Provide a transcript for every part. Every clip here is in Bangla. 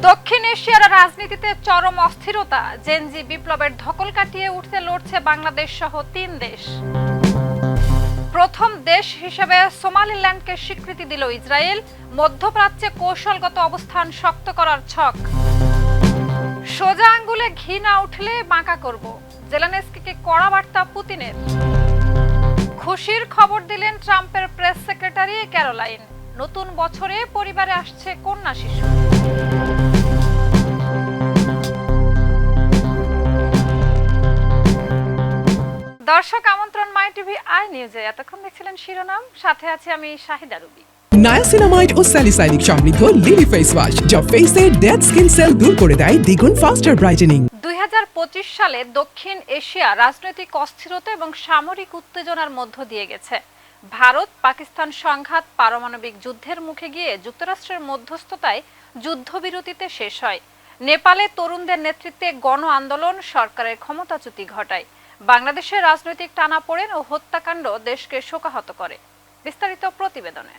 দক্ষিণ এশিয়ার রাজনীতিতে চরম অস্থিরতা, জেনজি বিপ্লবের ধকল কাটিয়ে উঠতে লড়ছে বাংলাদেশ সহ ৩ দেশ। প্রথম দেশ হিসেবে সোমালিল্যান্ডকে স্বীকৃতি দিল ইসরায়েল, মধ্যপ্রাচ্যে কৌশলগত অবস্থান শক্ত করার ছক। সোজা আঙ্গুলে ঘি না উঠলে বাঁকা করব, জেলেনস্কিকে কড়া বার্তা পুতিনের। খুশির খবর দিলেন ট্রাম্পের প্রেস সেক্রেটারি ক্যারোলাইন, নতুন বছরে পরিবারে আসছে কন্যা শিশু। দর্শক আমন্ত্রণ মাই টিভি আই নিউজে। এতক্ষণ দেখছিলেন শিরোনাম, সাথে আছি আমি শাহিদা রুবি। নায়াসিনামাইড ও স্যালিসাইলিক সমৃদ্ধ লিলি ফেস ওয়াশ যা ফেসের ডেড স্কিন সেল দূর করে দেয় দ্বিগুণ ফাস্টার ব্রাইটেনিং। 2025 সালে দক্ষিণ এশিয়া রাজনৈতিক অস্থিরতা এবং সামরিক উত্তেজনার মধ্য দিয়ে গেছে। ভারত পাকিস্তান সংঘাত পারমাণবিক যুদ্ধের মুখে গিয়ে যুক্তরাষ্ট্রের মধ্যস্থতায় যুদ্ধবিরতিতে শেষ হয়। নেপালে তরুণদের নেতৃত্বে গণ আন্দোলন সরকারের ক্ষমতাচ্যুতি ঘটায়। বাংলাদেশের রাজনৈতিক টানাপোড়েন ও হত্যাকাণ্ড দেশকে শোকাহত করে। বিস্তারিত প্রতিবেদনে।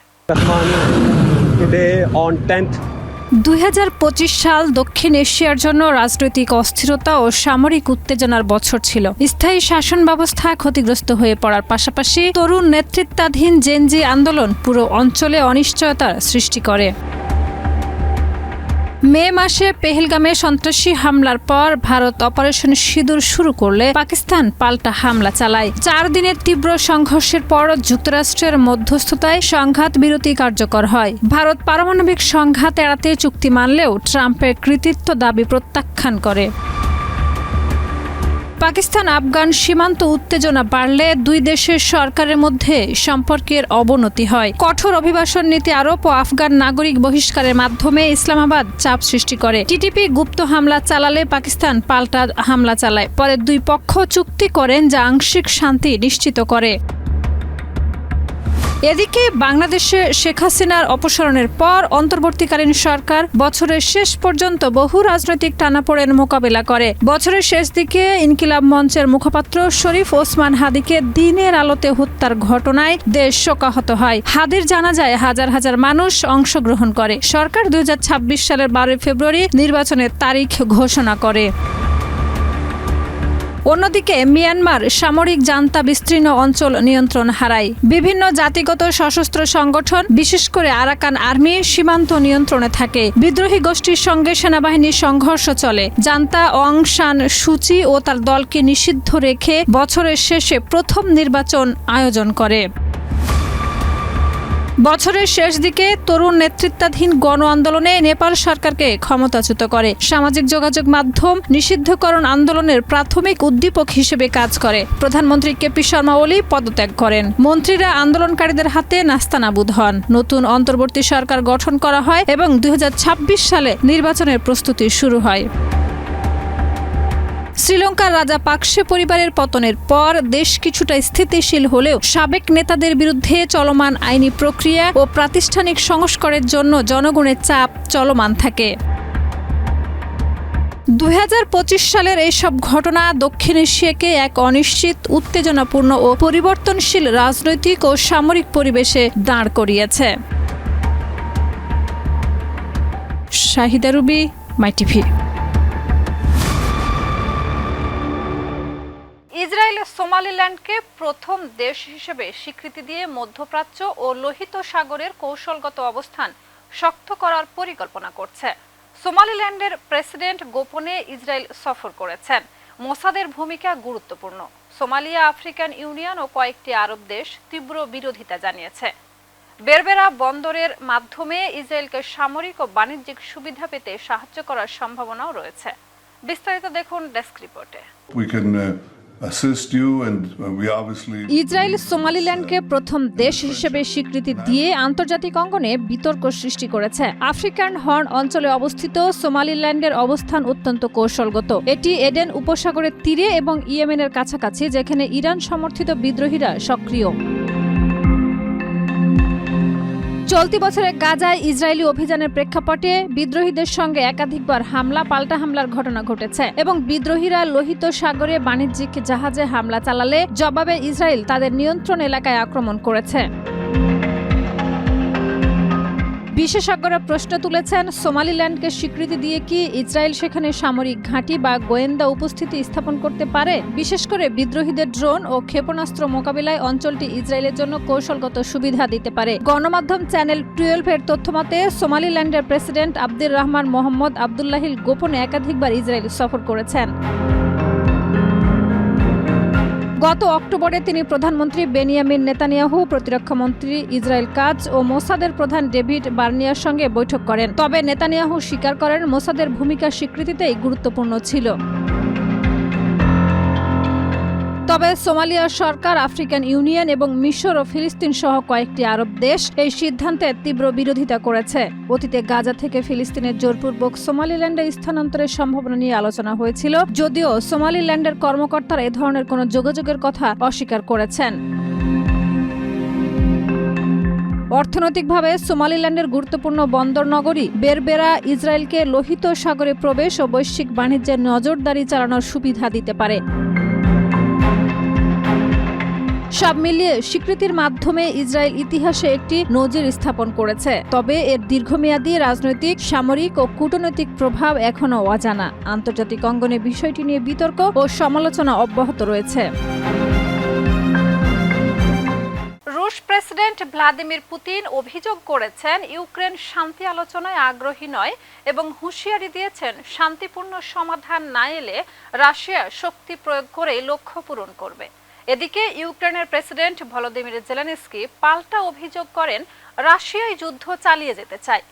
2025 সাল দক্ষিণ এশিয়ার জন্য রাজনৈতিক অস্থিরতা ও সামরিক উত্তেজনার বছর ছিল। স্থায়ী শাসন ব্যবস্থা ক্ষতিগ্রস্ত হয়ে পড়ার পাশাপাশি তরুণ নেতৃত্বাধীন জেনজি আন্দোলন পুরো অঞ্চলে অনিশ্চয়তার সৃষ্টি করে। মে মাসে পেহেলগামে সন্ত্রাসী হামলার পর ভারত অপারেশন সিঁদুর শুরু করলে পাকিস্তান পাল্টা হামলা চালায়। 4 দিনের তীব্র সংঘর্ষের পর যুক্তরাষ্ট্রের মধ্যস্থতায় সংঘাত বিরতি কার্যকর হয়। ভারত পারমাণবিক সংঘাত এড়াতে চুক্তি মানলেও ট্রাম্পের কৃতিত্ব দাবি প্রত্যাখ্যান করে। পাকিস্তান আফগান সীমান্ত উত্তেজনা বাড়লে দুই দেশের সরকারের মধ্যে সম্পর্কের অবনতি হয়। কঠোর অভিবাসন নীতি আরোপ ও আফগান নাগরিক বহিষ্কারের মাধ্যমে ইসলামাবাদ চাপ সৃষ্টি করে। টিটিপি গুপ্ত হামলা চালালে পাকিস্তান পাল্টা হামলা চালায়। পরে দুই পক্ষ চুক্তি করেন যা আংশিক শান্তি নিশ্চিত করে। এদিকে বাংলাদেশে শেখ হাসিনার অপসারণের পর অন্তর্বর্তীকালীন সরকার বছরের শেষ পর্যন্ত বহু রাজনৈতিক টানাপোড়েন মোকাবেলা করে। বছরের শেষ দিকে ইনকিলাব মঞ্চের মুখপাত্র শরীফ ওসমান হাদিকে দিনের আলোতে হত্যার ঘটনায় দেশ শোকাহত হয়। হাদির জানাজায় হাজার হাজার মানুষ অংশগ্রহণ করে। সরকার 2026 সালের 12 ফেব্রুয়ারি নির্বাচনের তারিখ ঘোষণা করে। অন্যদিকে মিয়ানমার সামরিক জান্তা বিস্তীর্ণ অঞ্চল নিয়ন্ত্রণ হারায়। বিভিন্ন জাতিগত সশস্ত্র সংগঠন বিশেষ করে আরাকান আর্মি সীমান্ত নিয়ন্ত্রণে থাকে। বিদ্রোহী গোষ্ঠীর সঙ্গে সেনাবাহিনীর সংঘর্ষ চলে। জান্তা অং সান সুচি ও তার দলকে নিষিদ্ধ রেখে বছরের শেষে প্রথম নির্বাচন আয়োজন করে। বছরের শেষ দিকে তরুণ নেতৃত্বাধীন গণ আন্দোলনে নেপাল সরকারকে ক্ষমতাচ্যুত করে। সামাজিক যোগাযোগ মাধ্যম নিষিদ্ধকরণ আন্দোলনের প্রাথমিক উদ্দীপক হিসেবে কাজ করে। প্রধানমন্ত্রী কেপি শর্মা ওলি পদত্যাগ করেন। মন্ত্রীরা আন্দোলনকারীদের হাতে নাস্তানাবুদ হন। নতুন অন্তর্বর্তী সরকার গঠন করা হয় এবং 2026 সালে নির্বাচনের প্রস্তুতি শুরু হয়। শ্রীলঙ্কার রাজা পাকসে পরিবারের পতনের পর দেশ কিছুটা স্থিতিশীল হলেও সাবেক নেতাদের বিরুদ্ধে চলমান আইনি প্রক্রিয়া ও প্রাতিষ্ঠানিক সংস্কারের জন্য জনগণের চাপ চলমান থাকে। 2025 সালের এইসব ঘটনা দক্ষিণ এশিয়াকে এক অনিশ্চিত, উত্তেজনাপূর্ণ ও পরিবর্তনশীল রাজনৈতিক ও সামরিক পরিবেশে দাঁড় করিয়েছে। শাহিদা রুবি, মাই টিভি। ইসরায়েল সোমালিল্যান্ডকে প্রথম দেশ হিসেবে স্বীকৃতি দিয়ে মধ্যপ্রাচ্য ও লোহিত সাগরের কৌশলগত অবস্থান শক্ত করার পরিকল্পনা করছে। সোমালিল্যান্ডের প্রেসিডেন্ট গোপনে ইসরায়েল সফর করেছেন। মোসাদের ভূমিকা গুরুত্বপূর্ণ। সোমালিয়া, আফ্রিকান ইউনিয়ন ও কয়েকটি আরব দেশ তীব্র বিরোধিতা জানিয়েছে। বেরবেরা বন্দরের মাধ্যমে ইসরায়েলকে সামরিক ও বাণিজ্যিক সুবিধা পেতে সাহায্য করার সম্ভাবনাও রয়েছে। বিস্তারিত দেখুন ডেস্ক রিপোর্টে। ইসরায়েল সোমালিল্যান্ডকে প্রথম দেশ হিসেবে স্বীকৃতি দিয়ে আন্তর্জাতিক অঙ্গনে বিতর্ক সৃষ্টি করেছে। আফ্রিকান হর্ন অঞ্চলে অবস্থিত সোমালিল্যান্ডের অবস্থান অত্যন্ত কৌশলগত। এটি এডেন উপসাগরের তীরে এবং ইয়েমেনের কাছাকাছি, যেখানে ইরান সমর্থিত বিদ্রোহীরা সক্রিয়। চলতি বছরে গাজায় ইসরায়েলি অভিযানের প্রেক্ষাপটে বিদ্রোহীদের সঙ্গে একাধিকবার হামলা পাল্টা হামলার ঘটনা ঘটেছে এবং বিদ্রোহীরা লোহিত সাগরে বাণিজ্যিক জাহাজে হামলা চালালে জবাবে ইসরায়েল তাদের নিয়ন্ত্রণ এলাকায় আক্রমণ করেছে। বিশেষজ্ঞরা প্রশ্ন তুলেছেন, সোমালিল্যান্ডকে স্বীকৃতি দিয়ে কি ইসরায়েল সেখানে সামরিক ঘাঁটি বা গোয়েন্দা উপস্থিতি স্থাপন করতে পারে? বিশেষ করে বিদ্রোহীদের ড্রোন ও ক্ষেপণাস্ত্র মোকাবিলায় অঞ্চলটি ইসরায়েলের জন্য কৌশলগত সুবিধা দিতে পারে। গণমাধ্যম চ্যানেল 12-এর তথ্যমতে সোমালিল্যান্ডের প্রেসিডেন্ট আব্দুর রহমান মোহাম্মদ আবদুল্লাহিল গোপনে একাধিকবার ইসরায়েল সফর করেছেন। গত অক্টোবরে তিনি প্রধানমন্ত্রী বেনিয়ামিন নেতানিয়াহু, প্রতিরক্ষামন্ত্রী ইসরায়েল কাজ ও মোসাদের প্রধান ডেভিড বার্নিয়ার সঙ্গে বৈঠক করেন। তবে নেতানিয়াহু স্বীকার করেন, মোসাদের ভূমিকা স্বীকৃতিতেই গুরুত্বপূর্ণ ছিল। তবে সোমালিয়ার সরকার, আফ্রিকান ইউনিয়ন এবং মিশর ও ফিলিস্তিন সহ কয়েকটি আরব দেশ এই সিদ্ধান্তের তীব্র বিরোধিতা করেছে। অতীতে গাজা থেকে ফিলিস্তিনের জোরপূর্বক সোমালিল্যান্ডে স্থানান্তরের সম্ভাবনা নিয়ে আলোচনা হয়েছিল, যদিও সোমালিল্যান্ডের কর্মকর্তারা এ ধরনের কোনো যোগাযোগের কথা অস্বীকার করেছেন। অর্থনৈতিকভাবে সোমালিল্যান্ডের গুরুত্বপূর্ণ বন্দর নগরী বেরবেরা ইসরায়েলকে লোহিত সাগরে প্রবেশ ও বৈশ্বিক বাণিজ্যের নজরদারি চালানোর সুবিধা দিতে পারে। সব মিলিয়ে স্বীকৃতির মাধ্যমে ইসরায়েল ইতিহাসে একটি নজির স্থাপন করেছে। তবে এর দীর্ঘমেয়াদী রাজনৈতিক, সামরিক ও কূটনৈতিক প্রভাব এখনও অজানা। আন্তর্জাতিক অঙ্গনে বিষয়টি নিয়ে বিতর্ক ও সমালোচনা অব্যাহত রয়েছে। রুশ প্রেসিডেন্ট ভ্লাদিমির পুতিন অভিযোগ করেছেন, ইউক্রেন শান্তি আলোচনায় আগ্রহী নয় এবং হুঁশিয়ারি দিয়েছেন, শান্তিপূর্ণ সমাধান না এলে রাশিয়া শক্তি প্রয়োগ করে লক্ষ্য পূরণ করবে। এদিকে ইউক্রেনের প্রেসিডেন্ট ভলোদিমির জেলেনস্কি পাল্টা অভিযোগ করেন, রাশিয়াই যুদ্ধ চালিয়ে যেতে চায়।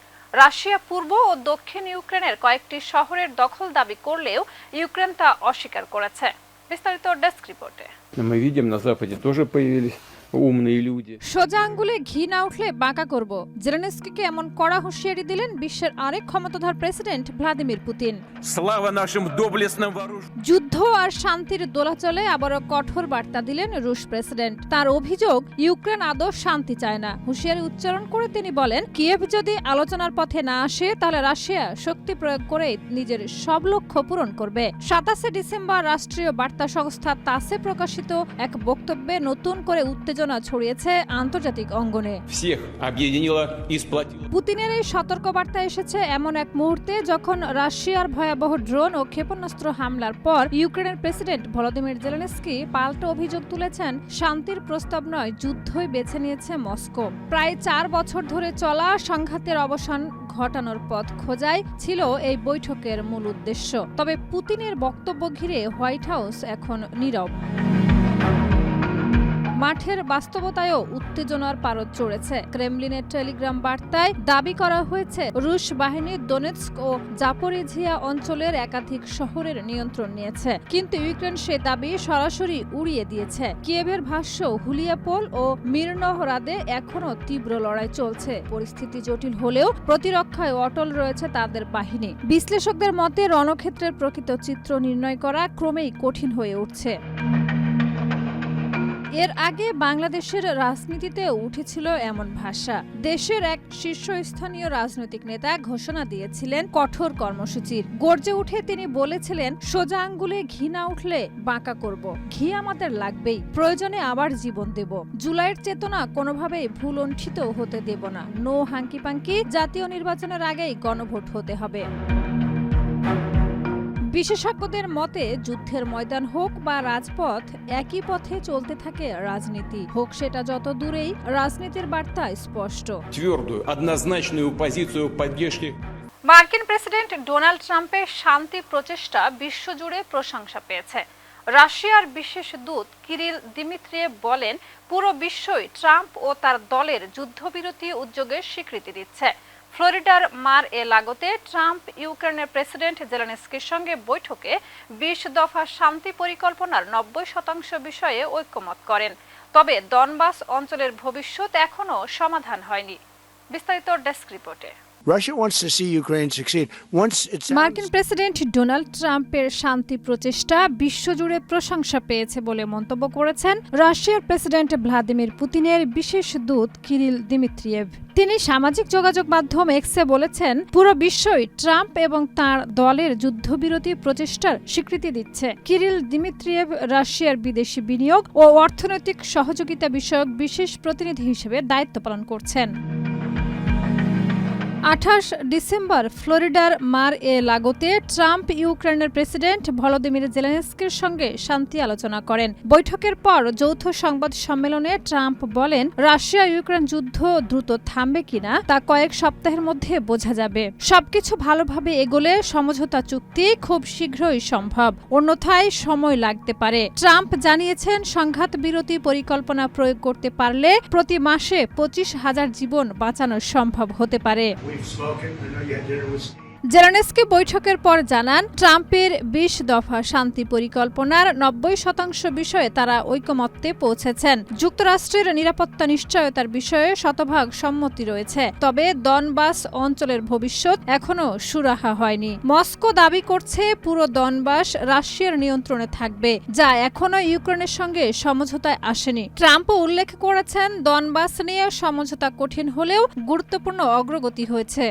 রাশিয়া পূর্ব ও দক্ষিণ ইউক্রেনের কয়েকটি শহরের দখল দাবি করলেও ইউক্রেন তা অস্বীকার করেছে। বিস্তারিত ডেস্ক রিপোর্টে। Мы видим, на Западе тоже появились умные люди. সোজা আঙ্গুলে ঘি না উঠলে বাঁকা করব, জেলেনস্কিকে এমন কড়া হুঁশিয়ারি দিলেন বিশ্বের আরেক ক্ষমতাধর প্রেসিডেন্ট ভ্লাদিমির পুতিন। Слава нашим доблестным вооруженным. যুদ্ধ আর শান্তির দোলাচলে আবারও কঠোর বার্তা দিলেন রুশ প্রেসিডেন্ট। তার অভিযোগ, ইউক্রেন আদৌ শান্তি চায় না। হুঁশিয়ারি উচ্চারণ করে তিনি বলেন, কিয়েভ যদি আলোচনার পথে না আসে তাহলে রাশিয়া শক্তি প্রয়োগ করে নিজের সব লক্ষ্য পূরণ করবে। 27 ডিসেম্বর রাষ্ট্রীয় বার্তা সংস্থা তাসে প্রকাশিত এক বক্তব্যে নতুন করে উত্তেজনা ছড়িয়েছে আন্তর্জাতিক অঙ্গনে। Всех объединила и сплотила. পুতিনের এই সতর্কবার্তা এসেছে এমন এক মুহূর্তে যখন রাশিয়ার ভয়াবহ ড্রোন ও ক্ষেপণাস্ত্র হামলার পর ইউক্রেনের প্রেসিডেন্ট ভলোদিমির জেলেনস্কি পাল্টা অভিযোগ তুলেছেন, শান্তির প্রস্তাব নয়, যুদ্ধই বেছে নিয়েছে মস্কো। প্রায় 4 বছর ধরে চলা সংঘাতের অবসান ঘটানোর পথ খোঁজাই ছিল এই বৈঠকের মূল উদ্দেশ্য। তবে পুতিনের বক্তব্য ঘিরে হোয়াইট হাউস এখন নীরব। মাঠের বাস্তবতায়ও উত্তেজনার পারদ চড়েছে। ক্রেমলিনের টেলিগ্রাম বার্তায় দাবি করা হয়েছে, রুশ বাহিনী দোনেৎস্ক ও জাপোরিঝিয়া অঞ্চলের একাধিক শহরের নিয়ন্ত্রণ নিয়েছে। কিন্তু ইউক্রেন সে দাবি সরাসরি উড়িয়ে দিয়েছে। কিয়েভের ভাষ্য, হুলিয়াপোল ও মিরনহরাদে এখনও তীব্র লড়াই চলছে। পরিস্থিতি জটিল হলেও প্রতিরক্ষায় অটল রয়েছে তাদের বাহিনী। বিশ্লেষকদের মতে রণক্ষেত্রের প্রকৃত চিত্র নির্ণয় করা ক্রমেই কঠিন হয়ে উঠছে। এর আগে বাংলাদেশের রাজনীতিতে উঠেছিল এমন ভাষা। দেশের এক শীর্ষস্থানীয় রাজনৈতিক নেতা ঘোষণা দিয়েছিলেন কঠোর কর্মসূচির। গর্জে উঠে তিনি বলেছিলেন, সোজা আঙ্গুলে ঘি না উঠলে বাঁকা করব। ঘি আমাদের লাগবেই, প্রয়োজনে আবার জীবন দেব। জুলাইয়ের চেতনা কোনোভাবেই ভুলণ্ঠিত হতে দেব না। নো হাঙ্কি পাঙ্কি, জাতীয় নির্বাচনের আগেই গণভোট হতে হবে। বিশেষজ্ঞদের মতে, যুদ্ধের ময়দান হোক বা রাজপথ, একই পথে চলতে থাকে রাজনীতি। হোক সেটা যত দূরেই, রাজনীতির বার্তা স্পষ্ট। Твердую, однозначную позицию поддержки. মার্কিন প্রেসিডেন্ট ডোনাল্ড ট্রাম্পের শান্তি প্রচেষ্টা বিশ্বজুড়ে প্রশংসা পেয়েছে। রাশিয়ার বিশেষ দূত কিরিল দিমিত্রিয়েভ বলেন, পুরো বিশ্বই ট্রাম্প ও তার দলের যুদ্ধবিরতি উদ্যোগের স্বীকৃতি দিচ্ছে। ফ্লোরিডার মার-এ-লাগোতে ট্রাম্প ইউক্রেনের প্রেসিডেন্ট জেলেনস্কির সঙ্গে বৈঠকে 20 দফা শান্তি পরিকল্পনার 90% বিষয়ে ঐক্যমত করেন। তবে ডনবাস অঞ্চলের ভবিষ্যৎ এখনও সমাধান হয়নি। বিস্তারিত ডেস্ক রিপোর্টে। Russia wants to see Ukraine succeed. মার্কিন প্রেসিডেন্ট ডোনাল্ড ট্রাম্পের শান্তি প্রচেষ্টা বিশ্বজুড়ে প্রশংসা পেয়েছে বলে মন্তব্য করেছেন রাশিয়ার প্রেসিডেন্ট ভ্লাদিমির পুতিনের বিশেষ দূত কিরিল দিমিত্রিয়েভ। তিনি সামাজিক যোগাযোগ মাধ্যম এক্সে বলেছেন, পুরো বিশ্বই ট্রাম্প এবং তার দলের যুদ্ধবিরতি প্রচেষ্টার স্বীকৃতি দিচ্ছে। কিরিল দিমিত্রিয়েভ রাশিয়ার বিদেশি বিনিয়োগ ও অর্থনৈতিক সহযোগিতা বিষয়ক বিশেষ প্রতিনিধি হিসেবে দায়িত্ব পালন করছেন। 28 ডিসেম্বর ফ্লোরিডার মার এ লাগোতে ট্রাম্প ইউক্রেনের প্রেসিডেন্ট ভলোদিমির জেলেনস্কির সঙ্গে শান্তি আলোচনা করেন। বৈঠকের পর যৌথ সংবাদ সম্মেলনে ট্রাম্প বলেন, রাশিয়া ইউক্রেন যুদ্ধ দ্রুত থামবে কিনা তা কয়েক সপ্তাহের মধ্যে বোঝা যাবে। সবকিছু ভালোভাবে এগোলে সমঝোতা চুক্তি খুব শীঘ্রই সম্ভব, অন্যথায় সময় লাগতে পারে। ট্রাম্প জানিয়েছেন, সংঘাত বিরতি পরিকল্পনা প্রয়োগ করতে পারলে প্রতি মাসে 25,000 জীবন বাঁচানো সম্ভব হতে পারে। জেলেনস্কি বৈঠকের পর জানান, ট্রাম্পের 20 দফা শান্তি পরিকল্পনার 90% বিষয়ে তারা ঐকমত্যে পৌঁছেছেন। যুক্তরাষ্ট্রের নিরাপত্তা নিশ্চয়তার বিষয়ে শতভাগ সম্মতি রয়েছে, তবে দনবাস অঞ্চলের ভবিষ্যৎ এখনো সুরাহা হয়নি। মস্কো দাবি করছে পুরো দনবাস রাশিয়ার নিয়ন্ত্রণে থাকবে, যা এখনো ইউক্রেনের সঙ্গে সমঝোতায় আসেনি। ট্রাম্পও উল্লেখ করেছেন, দনবাস নিয়ে সমঝোতা কঠিন হলেও গুরুত্বপূর্ণ অগ্রগতি হয়েছে।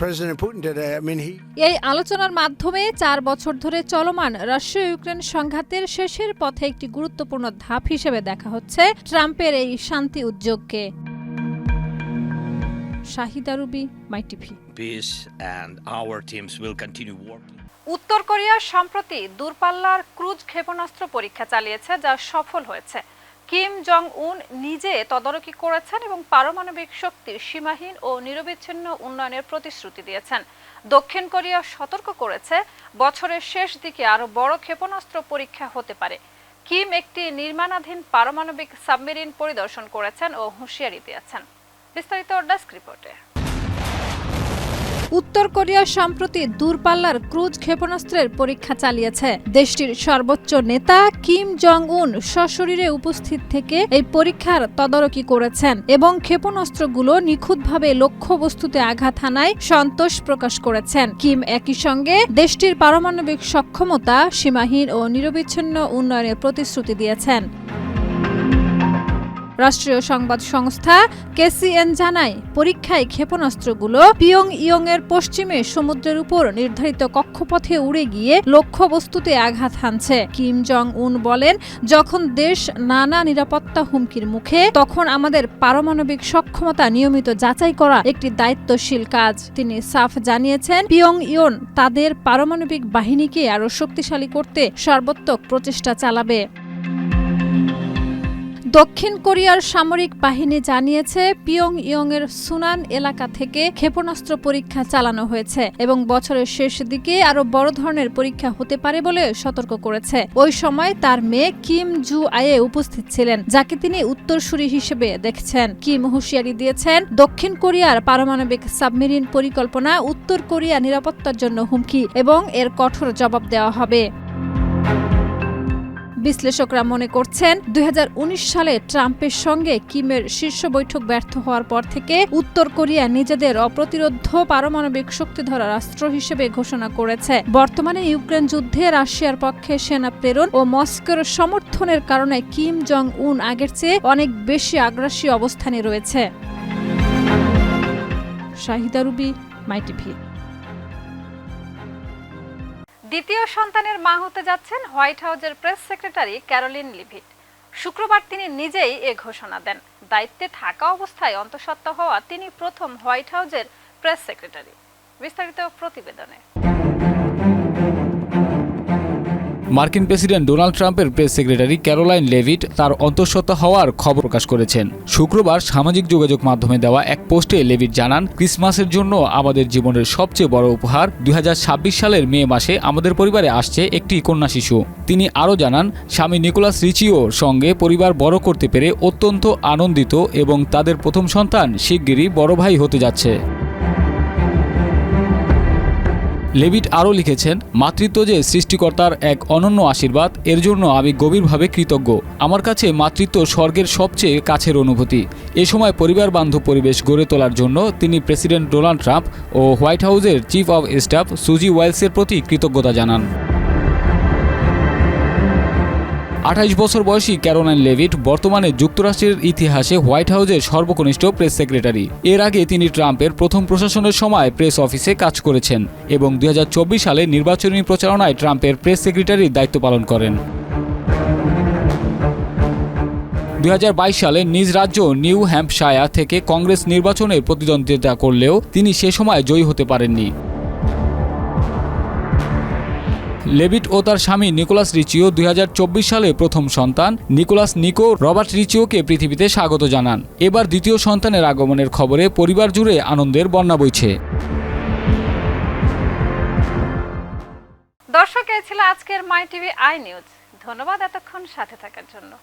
President Putin did it. I mean, এই আলোচনার মাধ্যমে 4 বছর ধরে চলমান রাশিয়া ইউক্রেন সংঘাতের শেষের পথে একটি গুরুত্বপূর্ণ ধাপ হিসেবে দেখা হচ্ছে ট্রাম্পের এই শান্তি উদ্যোগকে। Shahida Ruby, my TV. Peace and our teams will continue working. উত্তর কোরিয়া সম্প্রতি দূরপাল্লার ক্রুজ ক্ষেপণাস্ত্র পরীক্ষা চালিয়েছে, যা সফল হয়েছে। কিম জং উন নিজে তদারকি করেছেন এবং পারমাণবিক শক্তির সীমাহীন ও নিরবিচ্ছিন্ন উন্নয়নের প্রতিশ্রুতি দিয়েছেন। দক্ষিণ কোরিয়া সতর্ক করেছে, বছরের শেষ দিকে আরও বড় ক্ষেপণাস্ত্র পরীক্ষা হতে পারে। কিম একটি নির্মাণাধীন পারমাণবিক সাবমেরিন পরিদর্শন করেছেন ও হুঁশিয়ারি দিয়েছেন। বিস্তারিত ডেস্ক রিপোর্টে। উত্তর কোরিয়া সম্প্রতি দূরপাল্লার ক্রুজ ক্ষেপণাস্ত্রের পরীক্ষা চালিয়েছে। দেশটির সর্বোচ্চ নেতা কিম জং উন সশরীরে উপস্থিত থেকে এই পরীক্ষার তদারকি করেছেন এবং ক্ষেপণাস্ত্রগুলো নিখুঁতভাবে লক্ষ্যবস্তুতে আঘাত হানায় সন্তোষ প্রকাশ করেছেন। কিম একই সঙ্গে দেশটির পারমাণবিক সক্ষমতা সীমাহীন ও নিরবিচ্ছিন্ন উন্নয়নের প্রতিশ্রুতি দিয়েছেন। রাষ্ট্রীয় সংবাদ সংস্থা কেসিএন জানায়, পরীক্ষায় ক্ষেপণাস্ত্রগুলো পিয়ংইয়ং এর পশ্চিমে সমুদ্রের উপর নির্ধারিত কক্ষপথে উড়ে গিয়ে লক্ষ্যবস্তুতে আঘাত হানছে। কিম জং উন বলেন, যখন দেশ নানা নিরাপত্তা হুমকির মুখে, তখন আমাদের পারমাণবিক সক্ষমতা নিয়মিত যাচাই করা একটি দায়িত্বশীল কাজ। তিনি সাফ জানিয়েছেন, পিয়ংইয়ং তাদের পারমাণবিক বাহিনীকে আরও শক্তিশালী করতে সর্বোত্তক প্রচেষ্টা চালাবে। দক্ষিণ কোরিয়ার সামরিক বাহিনী জানিয়েছে, পিয়ংইয়ং এর সুনান এলাকা থেকে ক্ষেপণাস্ত্র পরীক্ষা চালানো হয়েছে এবং বছরের শেষ দিকে আরো বড় ধরনের পরীক্ষা হতে পারে বলে সতর্ক করেছে। ওই সময় তার মেয়ে কিম জু আয়ে উপস্থিত ছিলেন, যাকে তিনি উত্তরসূরি হিসেবে দেখছেন। কিম হুঁশিয়ারি দিয়েছেন, দক্ষিণ কোরিয়ার পারমাণবিক সাবমেরিন পরিকল্পনা উত্তর কোরিয়া নিরাপত্তার জন্য হুমকি এবং এর কঠোর জবাব দেওয়া হবে। বিশ্লেষকরা মনে করছেন, 2019 সালে ট্রাম্পের সঙ্গে কিমের শীর্ষ বৈঠক ব্যর্থ হওয়ার পর থেকে উত্তর কোরিয়া নিজেদের অপ্রতিরোধ্য পারমাণবিক শক্তিধর রাষ্ট্র হিসেবে ঘোষণা করেছে। বর্তমানে ইউক্রেন যুদ্ধে রাশিয়ার পক্ষে সেনা প্রেরণ ও মস্কোর সমর্থনের কারণে কিম জং উন আগের চেয়ে অনেক বেশি আগ্রাসী অবস্থানে রয়েছে। শাহিদা রুবি, মাই টিভি। দ্বিতীয় সন্তানের মা হতে যাচ্ছেন হোয়াইট হাউসের প্রেস সেক্রেটারি ক্যারোলিন লিভিট। শুক্রবার তিনি নিজেই এ ঘোষণা দেন। দায়িত্বে থাকা অবস্থায় অন্তঃসত্ত্বা হওয়া তিনি প্রথম হোয়াইট হাউসের প্রেস সেক্রেটারি। বিস্তারিত প্রতিবেদনে। মার্কিন প্রেসিডেন্ট ডোনাল্ড ট্রাম্পের প্রেস সেক্রেটারি ক্যারোলাইন লেভিট তার অন্তঃসত্ত্বা হওয়ার খবর প্রকাশ করেছেন। শুক্রবার সামাজিক যোগাযোগ মাধ্যমে দেওয়া এক পোস্টে লেভিট জানান, ক্রিসমাসের জন্য আমাদের জীবনের সবচেয়ে বড় উপহার 2026 সালের মে মাসে আমাদের পরিবারে আসছে একটি কন্যা শিশু। তিনি আরও জানান, স্বামী নিকোলাস রিচিওর সঙ্গে পরিবার বড় করতে পেরে অত্যন্ত আনন্দিত এবং তাদের প্রথম সন্তান শিগগিরই বড় ভাই হতে যাচ্ছে। লেভিট আরও লিখেছেন, মাতৃত্ব যে সৃষ্টিকর্তার এক অনন্য আশীর্বাদ, এর জন্য আমি গভীরভাবে কৃতজ্ঞ। আমার কাছে মাতৃত্ব স্বর্গের সবচেয়ে কাছের অনুভূতি। এ সময় পরিবার বান্ধব পরিবেশ গড়ে তোলার জন্য তিনি প্রেসিডেন্ট ডোনাল্ড ট্রাম্প ও হোয়াইট হাউসের চিফ অব স্টাফ সুজি ওয়াইলসের প্রতি কৃতজ্ঞতা জানান। 28 বছর বয়সী ক্যারোলাইন লেভিট বর্তমানে যুক্তরাষ্ট্রের ইতিহাসে হোয়াইট হাউসের সর্বকনিষ্ঠ প্রেস সেক্রেটারি। এর আগে তিনি ট্রাম্পের প্রথম প্রশাসনের সময় প্রেস অফিসে কাজ করেছেন এবং 2024 সালে নির্বাচনী প্রচারণায় ট্রাম্পের প্রেস সেক্রেটারির দায়িত্ব পালন করেন। 2022 সালে নিজ রাজ্য নিউ হ্যাম্পশায়ার থেকে কংগ্রেস নির্বাচনে প্রতিদ্বন্দ্বিতা করলেও তিনি সে সময় জয়ী হতে পারেননি। লেভিট ও তার স্বামী নিকোলাস রিচিও 2024 সালে প্রথম সন্তান নিকোলাস নিকো রবার্ট রিচিওকে পৃথিবীতে স্বাগত জানান। এবার দ্বিতীয় সন্তানের আগমনের খবরে পরিবার জুড়ে আনন্দের বন্যা বইছে। দর্শক, এই ছিল আজকের মাই টিভি আই নিউজ। ধন্যবাদ এতক্ষণ সাথে থাকার জন্য।